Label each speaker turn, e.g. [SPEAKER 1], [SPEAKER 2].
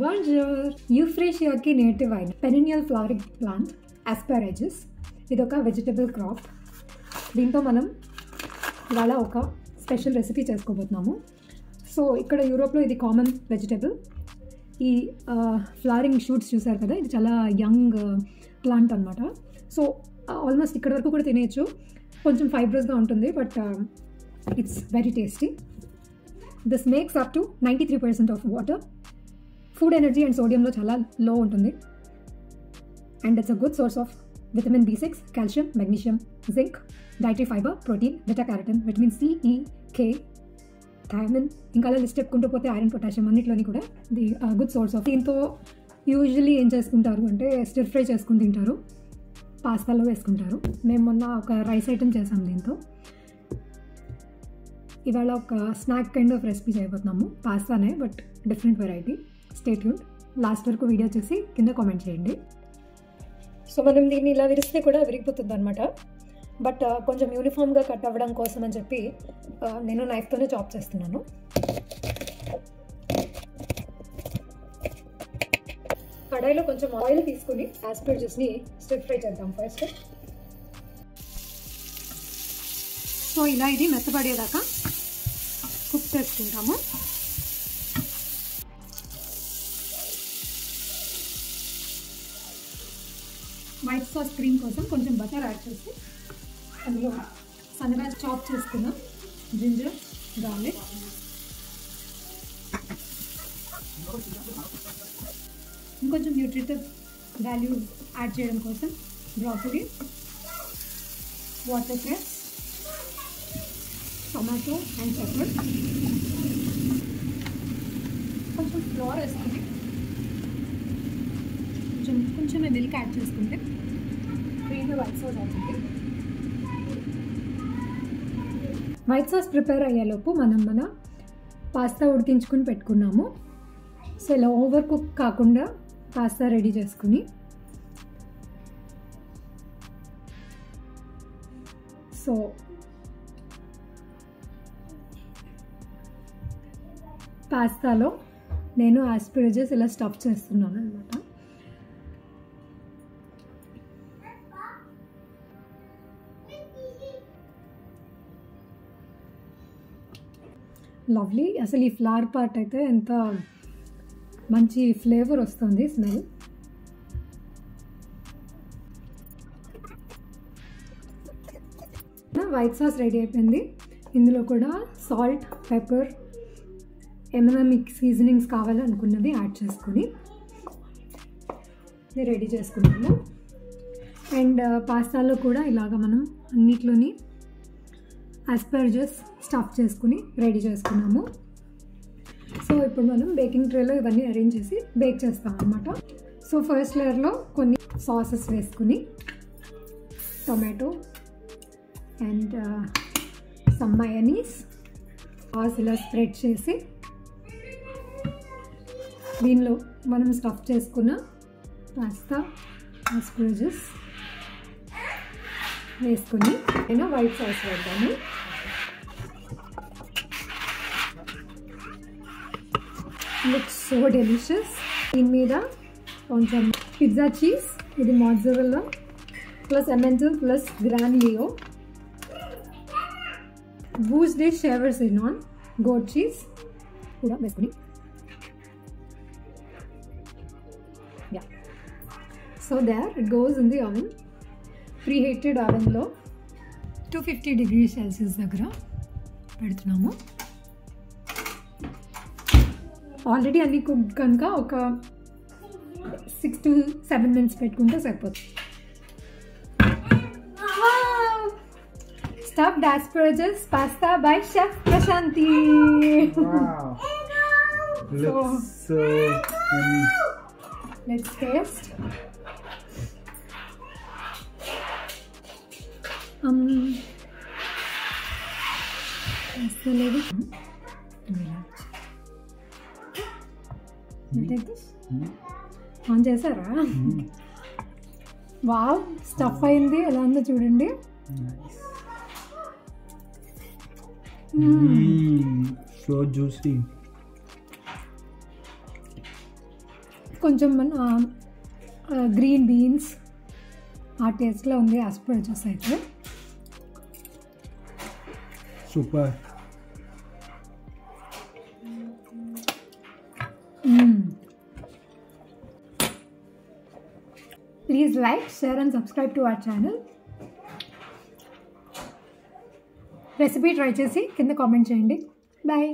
[SPEAKER 1] Bonjour! Euphrasia native perennial flowering plant asparagus. ఇది ఒక vegetable crop. దీంతో మనం ఇవాళ ఒక స్పెషల్ రెసిపీ చేసుకోబోతున్నాము. సో ఇక్కడ యూరోప్లో ఇది కామన్ వెజిటబుల్. ఈ ఫ్లవరింగ్ షూట్స్ చూసారు కదా, ఇది చాలా యంగ్ ప్లాంట్ అనమాట. సో ఆల్మోస్ట్ ఇక్కడ వరకు కూడా తినేయచ్చు. కొంచెం ఫైబ్రస్గా ఉంటుంది, but it's very tasty. This makes up to 93% of water. Food energy and సోడియంలో చాలా లో ఉంటుంది. And it's a good source of vitamin B6, calcium, magnesium, zinc, dietary fibre, protein, beta carotene, vitamin C, E, K, thiamine, ఇంకా అలా list చెప్పుకుంటూ పోతే iron, potassium అన్నింటిలోని కూడా the good source of. దీంతో usually ఏం చేసుకుంటారు అంటే స్టిర్ ఫ్రై చేసుకుని తింటారు, పాస్తాలో వేసుకుంటారు. మేము మొన్న ఒక రైస్ ఐటమ్ చేసాం దీంతో. ఇవాళ ఒక స్నాక్ కైండ్ ఆఫ్ రెసిపీ చేయబోతున్నాము. పాస్తానే, but different variety. Stay tuned. Last వరకు వీడియో చూసి కింద కామెంట్ చేయండి. సో మనం దీన్ని ఇలా విరిస్తే కూడా విరిగిపోతుంది అనమాట. బట్ కొంచెం యూనిఫామ్గా కట్ అవ్వడం కోసం అని చెప్పి నేను నైఫ్తోనే చాప్ చేస్తున్నాను. కడాయిలో కొంచెం ఆయిల్ తీసుకుని ఆస్పరాగస్ని స్టిర్ ఫ్రై చేద్దాం ఫస్ట్. సో ఇలా ఇది మెత్తపడేదాకా కుక్ చేసుకుంటాము. వైట్ సాస్ క్రీమ్ కోసం కొంచెం బటర్ యాడ్ చేసి అందులో సన్నగా చాప్ చేసుకున్న జింజర్, గార్లిక్, ఇంకొంచెం న్యూట్రిటివ్ వాల్యూ యాడ్ చేయడం కోసం broccoli, water cress, tomato and pepper, కొంచెం ఫ్లోర్ వేసుకుని కొంచెం మిల్క్ యాడ్ చేసుకుంటే క్రీమీ వైట్ సాస్ అవుతుంది. వైట్ సాస్ ప్రిపేర్ అయ్యేలోపు మనం మన పాస్తా ఉడికించుకుని పెట్టుకున్నాము. సో ఇలా ఓవర్ కుక్ కాకుండా పాస్తా రెడీ చేసుకుని, సో పాస్తాలో నేను ఆస్పరాగస్ ఇలా స్టఫ్ చేస్తున్నాను అనమాట. లవ్లీ. అసలు ఈ ఫ్లవర్ పార్ట్ అయితే ఎంత మంచి ఫ్లేవర్ వస్తుంది, స్మెల్. వైట్ సాస్ రెడీ అయిపోయింది. ఇందులో కూడా సాల్ట్, పెప్పర్, ఏమైనా మీకు సీజనింగ్స్ కావాలనుకున్నది యాడ్ చేసుకుని రెడీ చేసుకున్నాము. అండ్ పాస్తాలో కూడా ఇలాగ మనం అన్నిట్లోని ఆస్పరాగస్ స్టఫ్ చేసుకుని రెడీ చేసుకున్నాము. సో ఇప్పుడు మనం బేకింగ్ ట్రేలో ఇవన్నీ అరేంజ్ చేసి బేక్ చేస్తాం అన్నమాట. సో ఫస్ట్ లేయర్లో కొన్ని సాసెస్ వేసుకుని tomato and some mayonnaise sauce ఇలా స్ప్రెడ్ చేసి దీనిలో మనం స్టఫ్ చేసుకున్న పాస్తా, ఆస్పరాగస్ వేసుకుని నేను వైట్ సాస్ వేద్దాము. Looks so delicious. దీని మీద కొంచెం పిజ్జా చీజ్, ఇది మోజ్జరెల్లా ప్లస్ ఎమెంటల్ ప్లస్ గ్రాన్ లియో, బూస్ట్ డే షేవర్ సినాన్, గోట్ చీజ్ కూడా వేసుకుని, yeah. So there it goes in the oven. Preheated ఓవెన్లో 250 degrees Celsius దగ్గర పెడుతున్నాము. ఆల్రెడీ అన్ని కుక్ కనుక ఒక 6 to 7 minutes పెట్టుకుంటే సరిపోతుంది. Stuffed asparagus pasta by Chef Prashanti.
[SPEAKER 2] Wow. Looks so yummy.
[SPEAKER 1] Let's taste. On చేశారా? వావ్, స్టఫ్ అయింది. ఎలా ఉందో చూడండి.
[SPEAKER 2] So juicy.
[SPEAKER 1] కొంచెం గ్రీన్ బీన్స్ ఆ టేస్ట్లో ఉంది ఆస్పరాగస్ అయితే.
[SPEAKER 2] Super.
[SPEAKER 1] Please like, share and subscribe to our channel. Recipe try చేసి కింద కామెంట్ చేయండి. బాయ్.